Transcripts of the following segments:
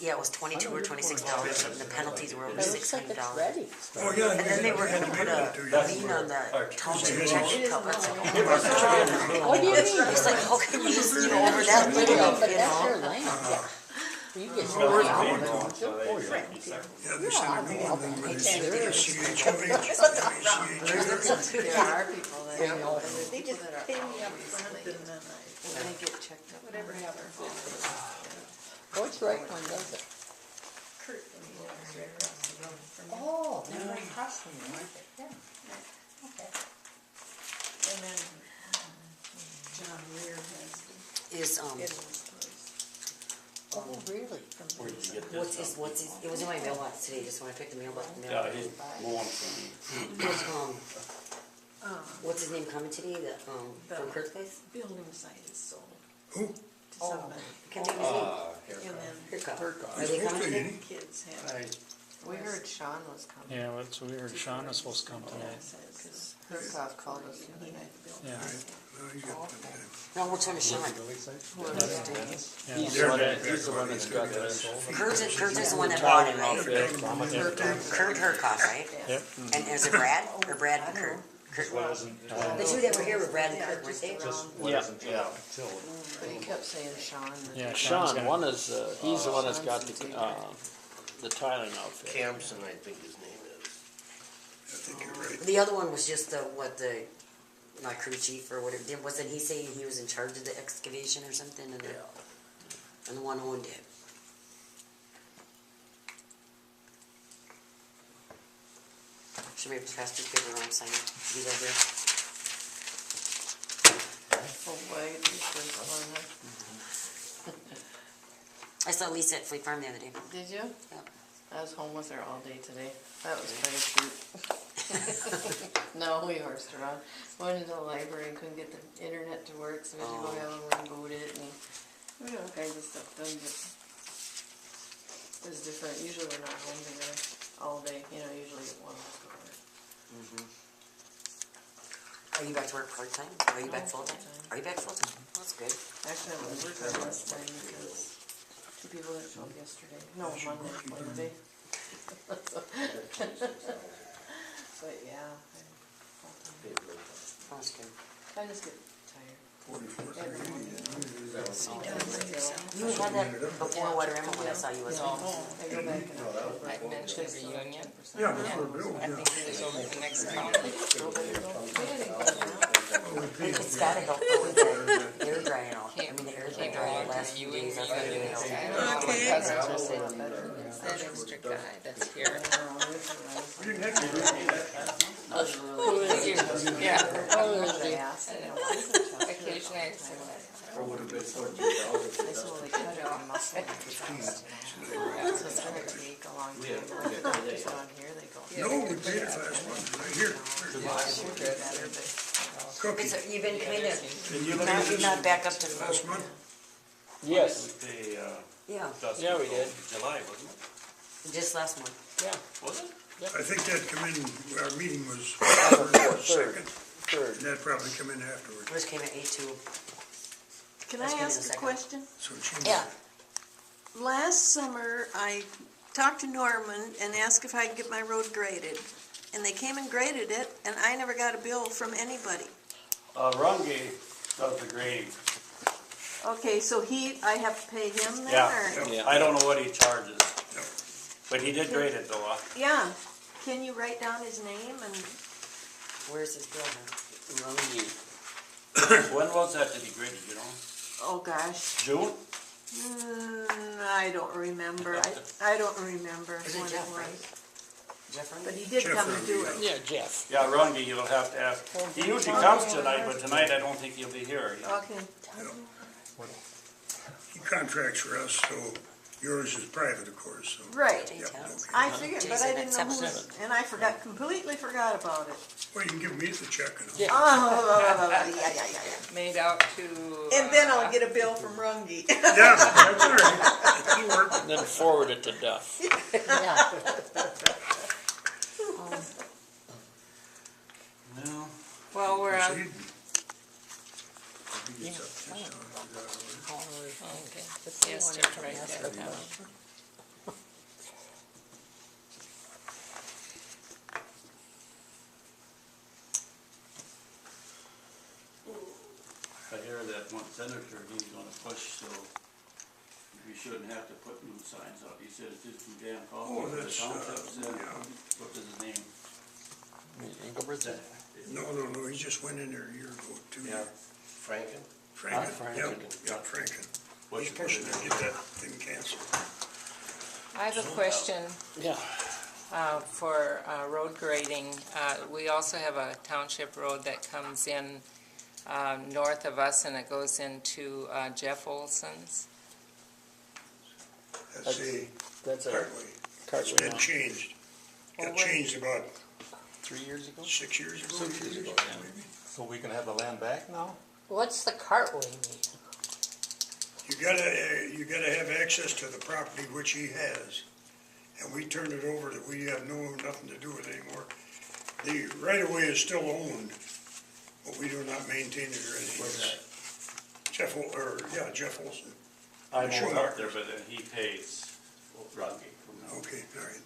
Yeah, it was $22 or $26, and the penalties were over It looks like it's $600. ready. Oh, yeah. And then they were gonna put a lien on the township check account. It's like, What do you mean? it's like, how can you just, over that But little, that's you your know? land, yeah. You get Yeah, there's a new one then where they say CHOH, There are people that You know. they just pay me up front and then I get checked out, whatever happens. What's right one does it? Kurt, right across the road from me. Oh, they're right across from you, aren't they? Yeah. Okay. And then John Weir has Is, Edward's place. Oh, really? Where did you get what's this his, it was in my mailbox today, just when I picked the mailbox. from? Yeah, he's mowing for me. What's his name coming today, from Kurt's place? Building site is sold Who? to somebody. Can't think of his name. And then Haircut. Are they coming today? kids have. We heard Sean was coming. Yeah, that's weird. Sean is supposed to come today. Because Courthouse called us the other he day. had the building. Yeah. No, you got that. No, we're talking to Sean. Yeah. He's the one that's got this. Kurt is the one that bought it, right? Yep. Kurt Herkoff, right? Yep. And is it Brad, or Brad and Kurt? Kurt. The two that were here were Brad and Kurt, weren't they? Yeah. But he kept saying Sean. Yeah, Sean, one is, he's the one that's got the tiling outfit. Campson, I think his name is. I think you're right. The other one was just not crew chief or whatever, wasn't he saying he was in charge of the excavation or something, and the one owned it? Should maybe pass this paper around, sign it, these over here. Oh, boy, this was fun, huh? I saw Lisa at Fleet Farm the other day. Did you? Yeah. I was home with her all day today. That was quite a treat. No, we horsed around. Went into the library and couldn't get the internet to work, so we had to go have them reboot it, and we got all kinds of stuff done, but it was different. Usually we're not home together all day, usually at 1 o'clock. Are you back to work part-time? Are you back full-time? Are you back full-time? That's good. Actually, I was working last time because 2 people didn't show up yesterday. No, Wednesday. But yeah, That's good. I just get tired. 44. You had that before Water Emma when I saw you, wasn't it? I go back and I mentioned reunion. Yeah, that's what Bill, I yeah. think he was over the next town. It's gotta help though with the air drying out. I mean, the air's been drying the last few days. That's gotta really help. I don't know what my cousins are saying, but it's that extra guy that's here. We didn't have to do that. Yeah. they asked, Occasionally I say that. Or would have been 14,000. they said, well, they cut it on muscle. So it's gonna take a long time. Just on here, they go. No, we paid it last month, right here. Better, but Cookie, So you've been kind of, you're not back up to last full. month. Yes, They, Yeah, yeah, we did. July, wasn't it? just last month. Yeah. Was it? I think that come in, our meeting was second, Third. and that probably come in afterwards. First came at 8-2. Can Let's I give it a ask a second. question? So she. Yeah. Last summer, I talked to Norman and asked if I could get my road graded. And they came and graded it, and I never got a bill from anybody. Runge does the grading. Okay, so I have to pay him then, Yeah. or? I don't know what he charges, but he did grade it though. Yeah, can you write down his name and, Where's his bill then? Runge. When was that he graded, you know? oh gosh, June? I don't remember. I don't remember Is when it it Jeff, right? was. Jeff, But right? he did come to do it. Yeah, Jeff. Yeah, Runge, you'll have to ask. He usually comes tonight, but tonight I don't think he'll be here. Okay, He contracts for us, so yours is private, of course, so. right. Yeah, okay. I figured, but I didn't know who, Seven. and I completely forgot about it. Well, you can give me the check and Yeah. Oh, yeah. Made out to. And then I'll get a bill from Runge. yeah, that's all right. That'll work. And then forward it to Duff. Yeah. No. Well, we're on. Proceed. Yes, to write that down. senator, he's gonna push, so we shouldn't have to put new signs up. He said it's just too damn costly Oh, for the that's, township, said, yeah. what is his name? Engelbert's? No, he just went in there a year ago, 2 Yeah. years. Franken? Franken, Franken. yeah, Franken. What's He's your pushing to position? get that thing canceled. I have a question. Yeah. For road grading. We also have a township road that comes in north of us and it goes into Jeff Olson's. That's the That's a Cartway. It's Cartway been now. changed. Well, Got what- changed about 3 years ago? 6 years ago. 6 years ago, yeah. maybe. So we can have the land back now? What's the cartway mean? You gotta have access to the property, which he has. And we turned it over that we have nothing to do with anymore. The right of way is still owned, but we do not maintain it or anything. What's that? Jeff Olson. I Sure. know up there, but then he pays Rocky. Okay, all right.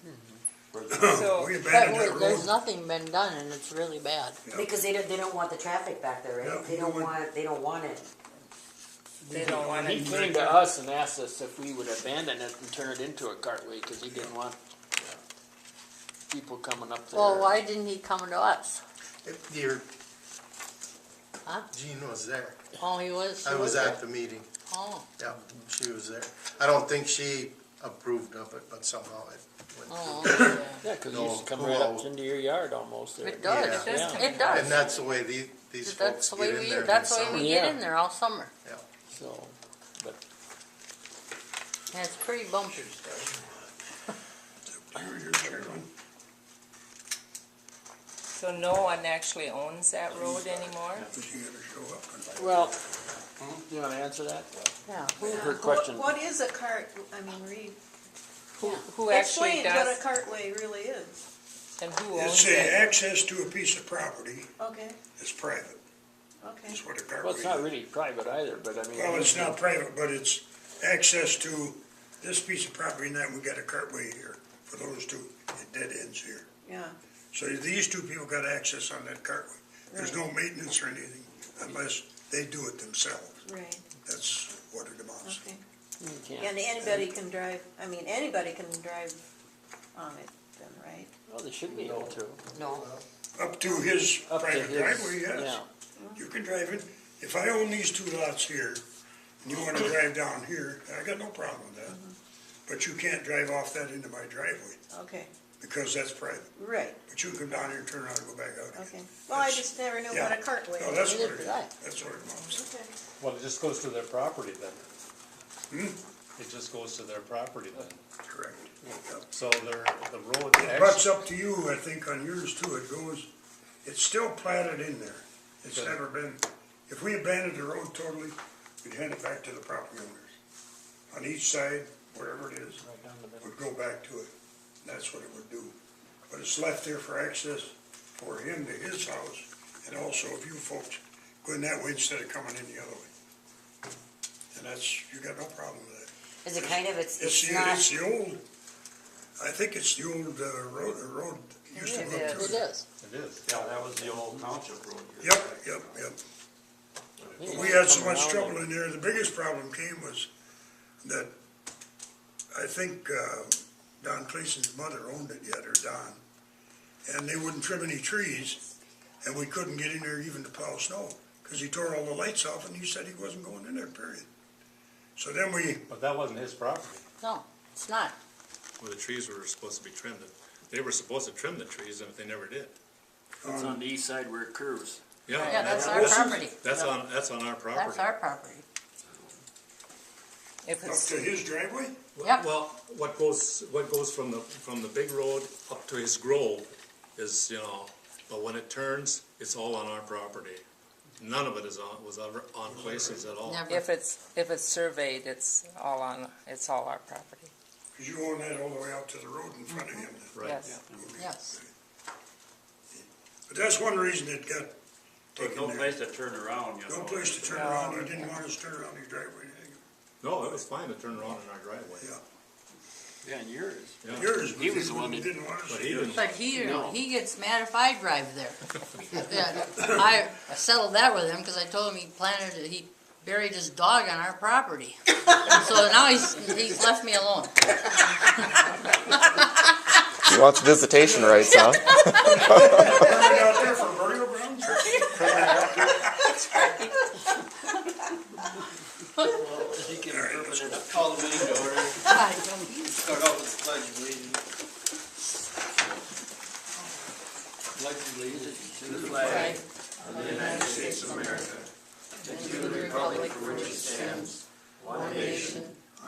So, We But abandoned that there's road. nothing been done and it's really bad. Because they don't want the traffic back there, Yeah, right? They don't want it. they don't want He it. came to us and asked us if we would abandon it and turn it into a cartway, because he didn't want people coming up there. Well, why didn't he come to us? Your, Huh? Jean was there. Oh, he was? I was at the meeting. Oh, Yeah, she was there. I don't think she approved of it, but somehow it went oh, through. okay. Yeah, because No, he used to come right up no. into your yard almost there. It does, Yeah. It does come it in. does. And that's the way these That's folks the get way in we, there in the that's the way summer. we Yeah. get in there all summer. Yeah. So, but And it's pretty bumpy. You're Chairman. So no one actually owns that road anymore? But you gotta show up and. well, you want to answer that? Yeah. Her question. What is a cart, I mean, read, Who actually explain what does, a cartway really is. and who It's owns a it? access to a piece of property Okay, that's private. okay. That's what a Well, cartway it's not is. really private either, but I mean. Well, it's not private, but it's access to this piece of property and that, we got a cartway here for those two, it dead ends here. Yeah, So these two people got access on that cartway. There's no maintenance or anything unless they do it themselves. right, That's what it amounts to. okay. You can't. And anybody can drive, I mean, anybody can drive on it then, right? Well, they should be able to. No. Up to his Up to private his- driveway, yes. Yeah. You can drive it. If I own these two lots here, and you wanna drive down here, I got no problem with that. But you can't drive off that into my driveway, Okay, because that's private. right, But you can come down here and turn around and go back out. okay. Well, I just never knew what a cartway No, was. that's what Neither it did is. I. That's what it amounts to. Okay, Well, it just goes to their property then. Hmm? It just goes to their property then. Correct. Yep. So the road It butts up to you, I think, on yours too. It goes, it's still platted in there. It's Okay. never been, if we abandoned the road totally, we'd hand it back to the property owners. On each side, wherever it is, Right down the middle. would go back to it. That's what it would do. But it's left there for access for him to his house, and also if you folks go in that way instead of coming in the other way. And that's, you got no problem with that. Is it kind of, it's It's not, the old, I think it's the old road used to go It up to It is. It is. Yeah, that was the old township road here. Yep. But we had so much trouble in there, the biggest problem came was that, I think, Don Cleason's mother owned it yet, or Don, and they wouldn't trim any trees, and we couldn't get in there even to plow snow, because he tore all the lights off, and he said he wasn't going in there, period. So then But that wasn't his property. No, it's not. Where the trees were supposed to be trimmed. They were supposed to trim the trees, and they never did. It's on the east side where it curves. Yeah, that's our property. That's on our property. That's our property. If up it's, to his driveway, Yep. Well, what goes from the big road up to his grove is, but when it turns, it's all on our property. None of it was ever on Cleason's at all. Never. if it's surveyed, it's all our property. because you own that all the way out to the road in front of him. Right. Yes. Yes. But that's one reason it got There's taken no there. place to turn around, No place to turn around, he didn't want us to turn around his driveway or anything. No, it was fine to turn around in our driveway. Yeah. Yeah, and yours. Yeah. Yours, but He was the one that- didn't want us But to. he didn't. But he, No. he gets mad if I drive there. Yeah, I settled that with him, because I told him he buried his dog on our property. So now he's left me alone. He wants visitation rights, huh? Burning out there for burial grounds? He can call the meeting to order. Start off with the pledge of allegiance. Pledge of allegiance to the flag of the United States of America, and to the republic for which it stands, one nation,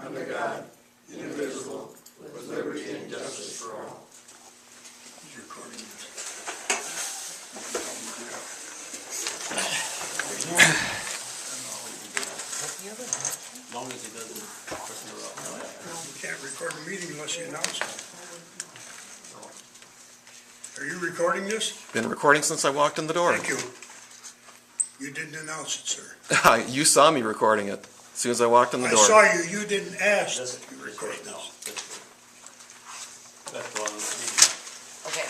under God, indivisible, with liberty and justice for all. He's recording this. As long as he doesn't press the rock. You can't record a meeting unless you announce it. Are you recording this? Been recording since I walked in the door. Thank you. You didn't announce it, sir. You saw me recording it as soon as I walked in the I door. saw you, you didn't ask that you record this. That's wrong. Okay.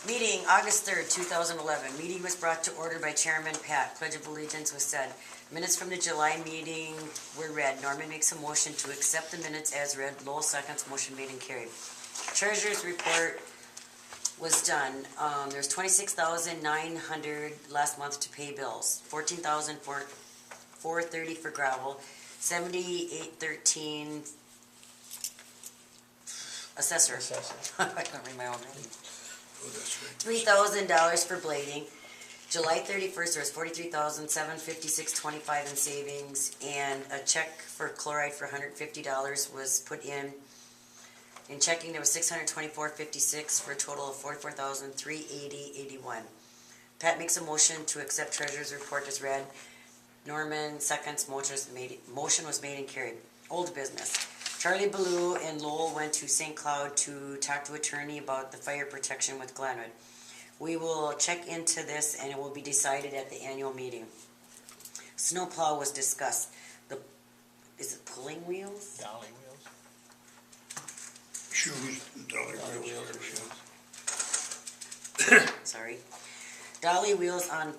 Meeting, August 3rd, 2011. Meeting was brought to order by Chairman Pat. Pledge of Allegiance was said. Minutes from the July meeting were read. Norman makes a motion to accept the minutes as read. Lowell seconds. Motion made and carried. Treasurer's report was done. There's $26,900 last month to pay bills. $14,430 for gravel. $78,13 assessor. I can't read my own writing. Oh, that's right. $3,000 for blading. July 31st, there was $43,756.25 in savings, and a check for chloride for $150 was put in. In checking, there was $624.56 for a total of $44,380.81. Pat makes a motion to accept treasurer's report as read. Norman seconds. Motion was made and carried. Old business. Charlie Ballou and Lowell went to St. Cloud to talk to attorney about the fire protection with Glenwood. We will check into this and it will be decided at the annual meeting. Snowplow was discussed. Is it pulling wheels? Dolly wheels. Shoes, dollar bills. Sorry. Dolly wheels on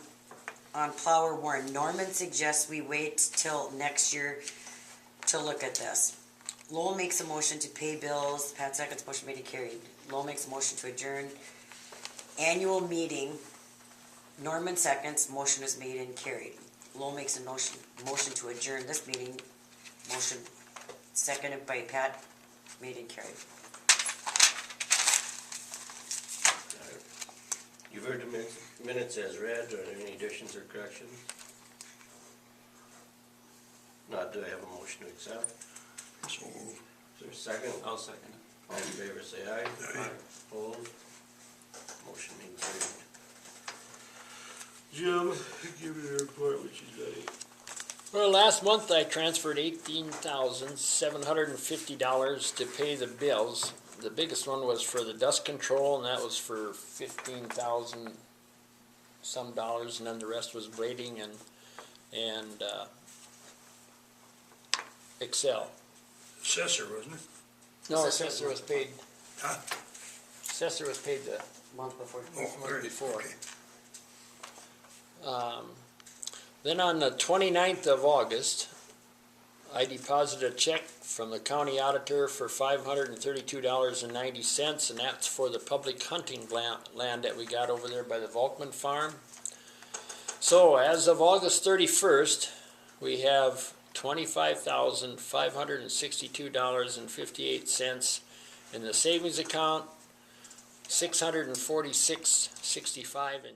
plow are worn. Norman suggests we wait till next year to look at this. Lowell makes a motion to pay bills. Pat seconds. Motion made and carried. Lowell makes a motion to adjourn annual meeting. Norman seconds. Motion is made and carried. Lowell makes a motion to adjourn this meeting. Motion seconded by Pat. Made and carried. You've heard the minutes as read. Are there any additions or corrections? Not, do I have a motion to accept? So moved. Is there a second? I'll second it. All in favor, say aye. Aye. Opposed? Motion being carried. Jim, give me the report when she's ready. Well, last month I transferred $18,750 to pay the bills. The biggest one was for the dust control, and that was for $15,000 some dollars, and then the rest was blading and Excel. Assessor, wasn't it? No, assessor was paid. Huh? Assessor was paid the Month before. Oh, before. okay. Then on the 29th of August, I deposited a check from the county auditor for $532.90, and that's for the public hunting land that we got over there by the Volkman farm. So as of August 31st, we have $25,562.58 in the savings account, $646.65 in